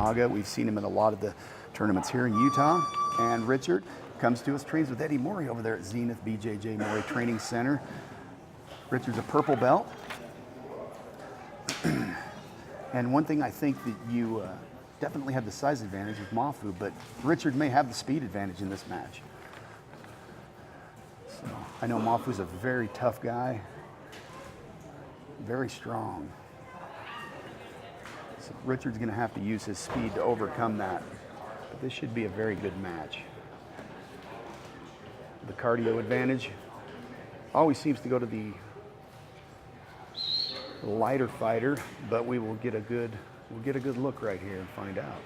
Cuyahoga. We've seen him in a lot of the tournaments here in Utah. And Richard comes to us, trains with Eddie Morey over there at Zenith BJJ Morey Training Center. Richard's a purple belt. And one thing I think that you definitely have the size advantage with Mafu, but Richard may have the speed advantage in this match. So I know Mafu's a very tough guy, very strong. So Richard's going to have to use his speed to overcome that. But this should be a very good match. The cardio advantage always seems to go to the lighter fighter, but we'll get a good look right here and find out.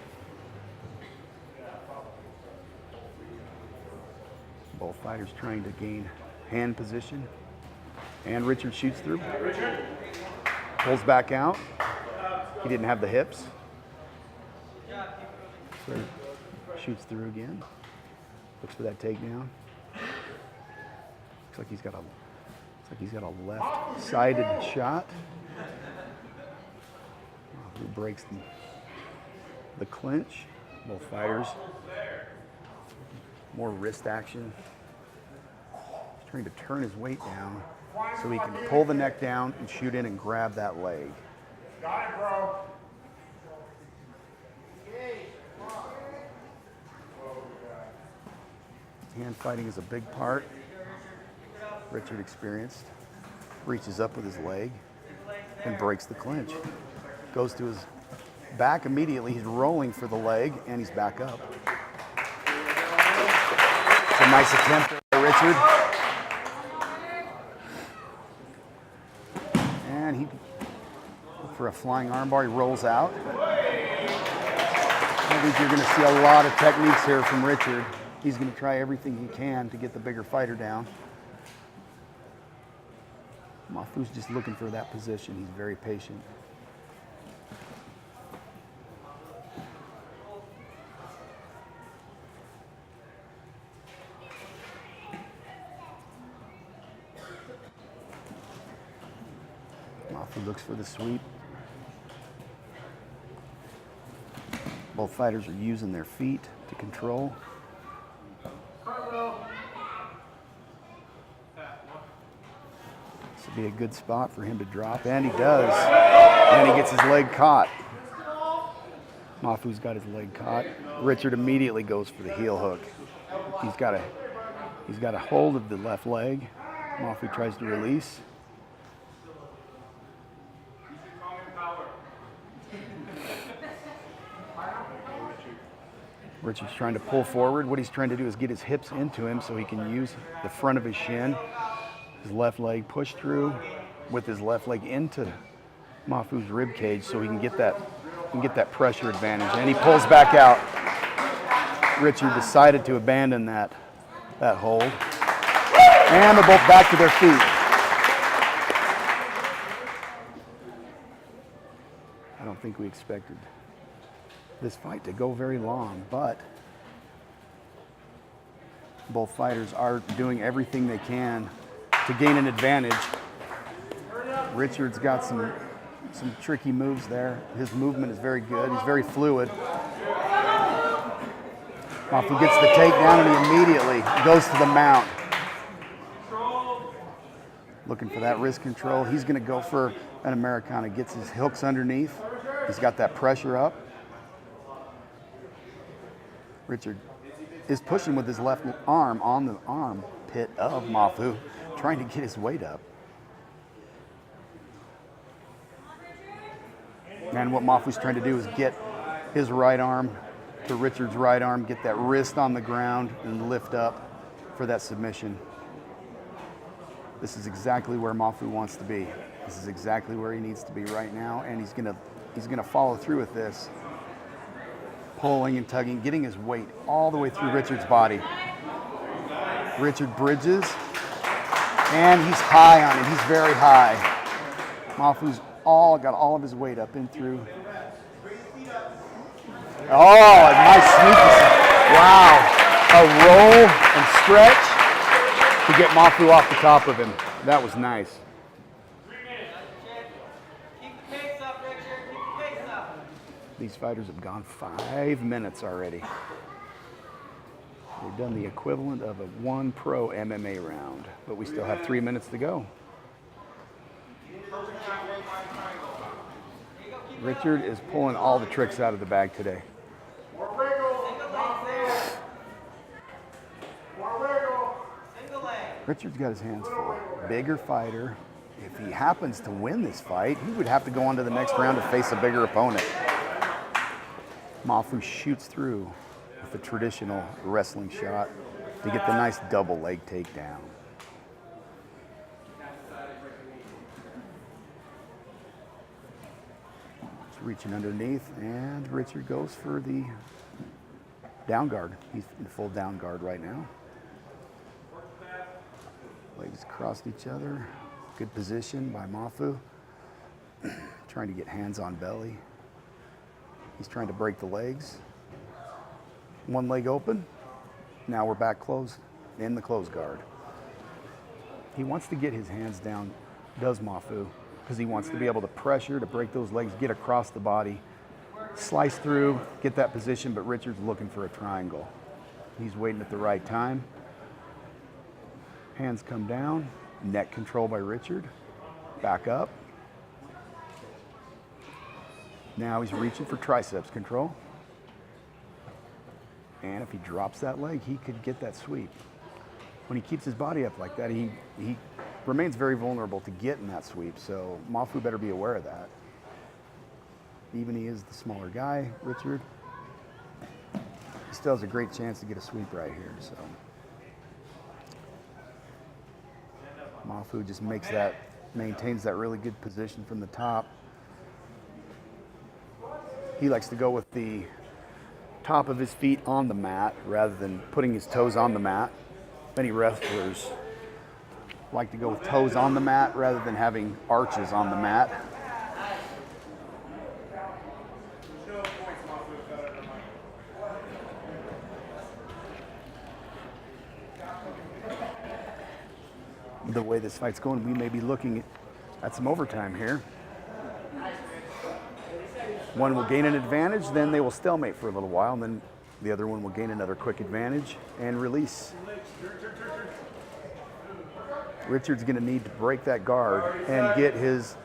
Both fighters trying to gain hand position. And Richard shoots through. Pulls back out. He didn't have the hips. So shoots through again. Looks for that takedown. Looks like he's got a left-sided shot. Who breaks the clinch. Both fighters. More wrist action. He's trying to turn his weight down so he can pull the neck down and shoot in and grab that leg. Got it, bro. Hand fighting is a big part. Richard experienced. Reaches up with his leg and breaks the clinch. Goes to his back immediately. He's rolling for the leg and he's back up. It's a nice attempt by Richard. And he, for a flying armbar, he rolls out. I think you're going to see a lot of techniques here from Richard. He's going to try everything he can to get the bigger fighter down. Mafu's just looking for that position. He's very patient. Mafu looks for the sweep. Both fighters are using their feet to control. This would be a good spot for him to drop, and he does. And he gets his leg caught. Mafu's got his leg caught. Richard immediately goes for the heel hook. He's got a hold of the left leg. Mafu tries to release. Richard's trying to pull forward. What he's trying to do is get his hips into him so he can use the front of his shin. His left leg push through with his left leg into Mafu's rib cage so he can get that pressure advantage. And he pulls back out. Richard decided to abandon that hold. And they're both back to their feet. I don't think we expected this fight to go very long, but both fighters are doing everything they can to gain an advantage. Richard's got some tricky moves there. His movement is very good. He's very fluid. Mafu gets the takedown and he immediately goes to the mount. Looking for that wrist control. He's going to go for an Americana. Gets his hooks underneath. He's got that pressure up. Richard is pushing with his left arm on the armpit of Mafu, trying to get his weight up. And what Mafu's trying to do is get his right arm to Richard's right arm, get that wrist on the ground, and lift up for that submission. This is exactly where Mafu wants to be. This is exactly where he needs to be right now, and he's gonna follow through with this. Pulling and tugging, getting his weight all the way through Richard's body. Richard bridges, and he's high on it. He's very high. Mafu's got all of his weight up and through. Oh, a nice sneaky. Wow. A roll and stretch to get Mafu off the top of him. That was nice. These fighters have gone 5 minutes already. They've done the equivalent of a 1 pro MMA round, but we still have 3 minutes to go. Richard is pulling all the tricks out of the bag today. Richard's got his hands full. Bigger fighter. If he happens to win this fight, he would have to go on to the next round to face a bigger opponent. Mafu shoots through with the traditional wrestling shot to get the nice double leg takedown. Just reaching underneath, and Richard goes for the down guard. He's in full down guard right now. Legs crossed each other. Good position by Mafu. Trying to get hands on belly. He's trying to break the legs. One leg open. Now we're back closed in the closed guard. He wants to get his hands down, does Mafu, because he wants to be able to pressure, to break those legs, get across the body, slice through, get that position, but Richard's looking for a triangle. He's waiting at the right time. Hands come down, neck control by Richard. Back up. Now he's reaching for triceps control. And if he drops that leg, he could get that sweep. When he keeps his body up like that, he remains very vulnerable to getting that sweep, so Mafu better be aware of that. Even he is the smaller guy, Richard, he still has a great chance to get a sweep right here, so. Mafu just maintains that really good position from the top. He likes to go with the top of his feet on the mat rather than putting his toes on the mat. Many wrestlers like to go with toes on the mat rather than having arches on the mat. The way this fight's going, we may be looking at some overtime here. One will gain an advantage, then they will stalemate for a little while, and then the other one will gain another quick advantage and release. Richard's going to need to break that guard and get his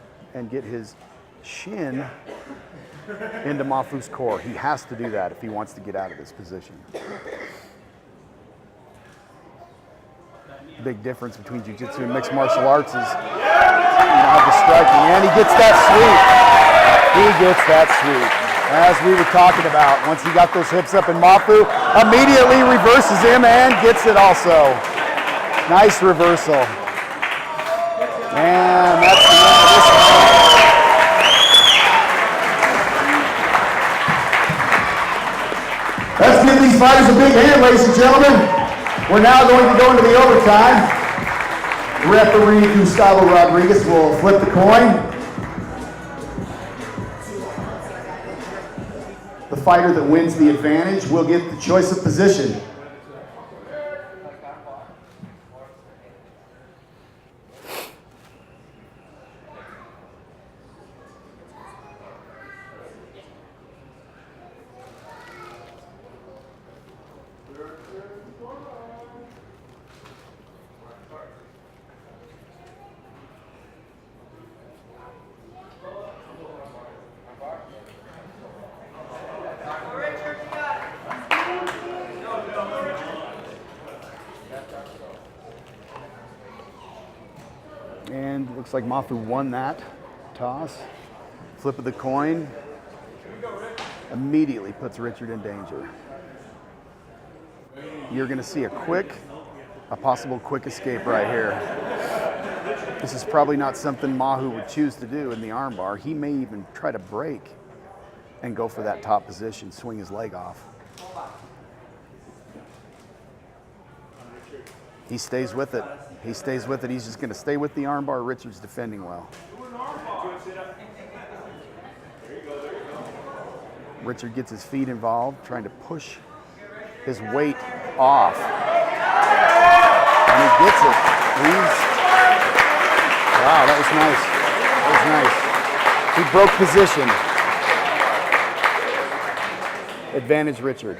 shin into Mafu's core. He has to do that if he wants to get out of this position. Big difference between jiu-jitsu and mixed martial arts is the striking, and he gets that sweep. He gets that sweep. As we were talking about, once he got those hips up, and Mafu immediately reverses him and gets it also. Nice reversal. And that's the end of this one. Let's give these fighters a big hand, ladies and gentlemen. We're now going to go into the overtime. Referee Gustavo Rodriguez will flip the coin. The fighter that wins the advantage will get the choice of position. And looks like Mafu won that toss. Flip of the coin immediately puts Richard in danger. You're going to see a possible quick escape right here. This is probably not something Mafu would choose to do in the armbar. He may even try to break and go for that top position, swing his leg off. He stays with it. He stays with it. He's just going to stay with the armbar. Richard's defending well. Richard gets his feet involved, trying to push his weight off. And he gets it. Wow, that was nice. That was nice. He broke position. Advantage Richard.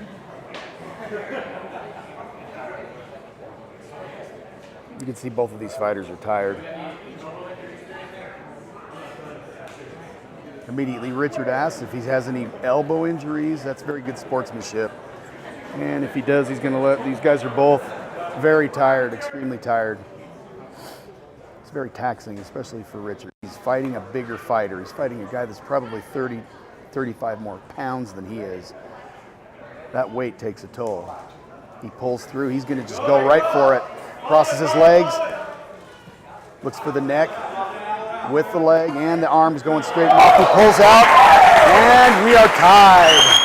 You can see both of these fighters are tired. Immediately, Richard asks if he has any elbow injuries. That's very good sportsmanship. And if he does, he's going to let, these guys are both very tired, extremely tired. It's very taxing, especially for Richard. He's fighting a bigger fighter. He's fighting a guy that's probably 30, 35 more pounds than he is. That weight takes a toll. He pulls through. He's going to just go right for it. Crosses his legs. Looks for the neck with the leg, and the arm is going straight off. He pulls out, and we are tied.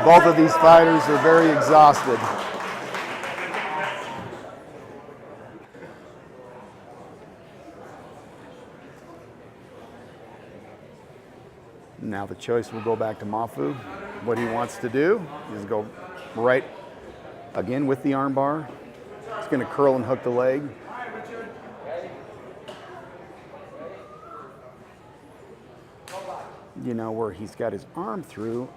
Both of these fighters are very exhausted. Now the choice will go back to Mafu. What he wants to do is go right again with the arm bar. He's going to curl and hook the leg. You know, where he's got his arm through,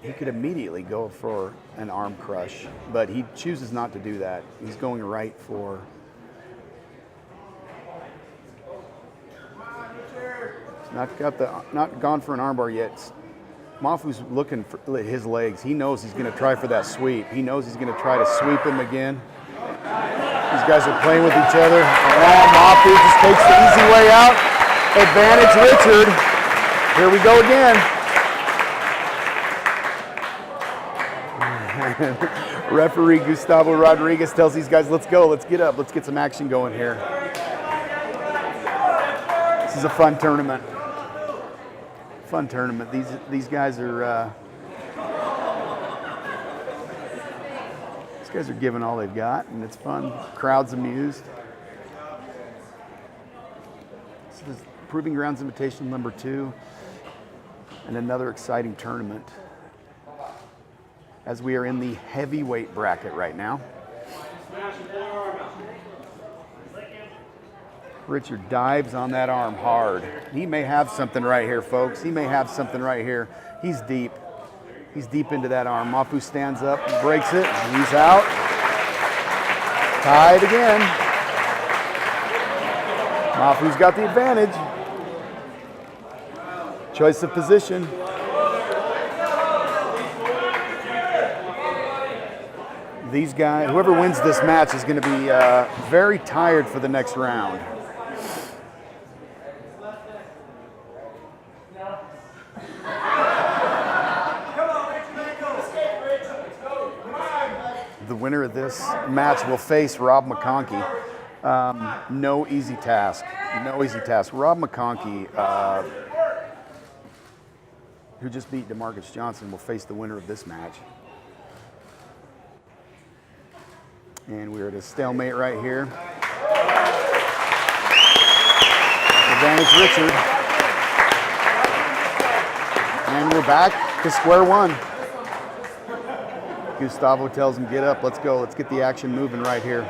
he could immediately go for an arm crush, but he chooses not to do that. He's going right for not gone for an armbar yet. Mafu's looking for his legs. He knows he's going to try for that sweep. He knows he's going to try to sweep him again. These guys are playing with each other. And Mafu just takes the easy way out. Advantage Richard. Here we go again. Referee Gustavo Rodriguez tells these guys, let's go, let's get up, let's get some action going here. This is a fun tournament. Fun tournament. These guys are giving all they've got, and it's fun. Crowd's amused. This is Proving Grounds Invitational number 2, and another exciting tournament, as we are in the heavyweight bracket right now. Richard dives on that arm hard. He may have something right here, folks. He may have something right here. He's deep. He's deep into that arm. Mafu stands up, breaks it, and he's out. Tied again. Mafu's got the advantage. Choice of position. These guys, whoever wins this match is going to be very tired for the next round. The winner of this match will face Rob McConkey. No easy task. No easy task. Rob McConkey, who just beat DeMarcus Johnson, will face the winner of this match. And we're at a stalemate right here. Advantage Richard. And we're back to square one. Gustavo tells him, get up, let's go. Let's get the action moving right here.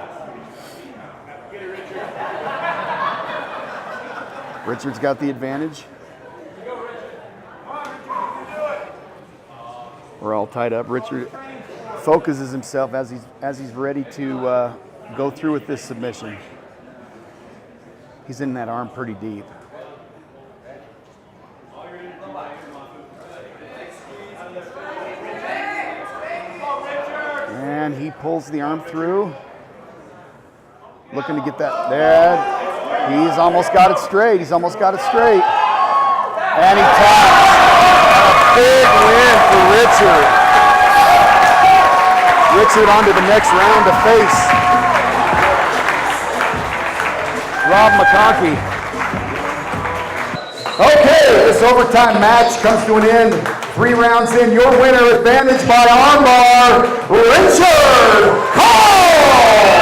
Richard's got the advantage. We're all tied up. Richard focuses himself as he's ready to go through with this submission. He's in that arm pretty deep. And he pulls the arm through, looking to get that there. He's almost got it straight. He's almost got it straight. And he taps. A big win for Richard. Richard on to the next round to face Rob McConkey. Okay, this overtime match comes to an end. 3 rounds in, your winner, advantage by armbar, Richard Cole!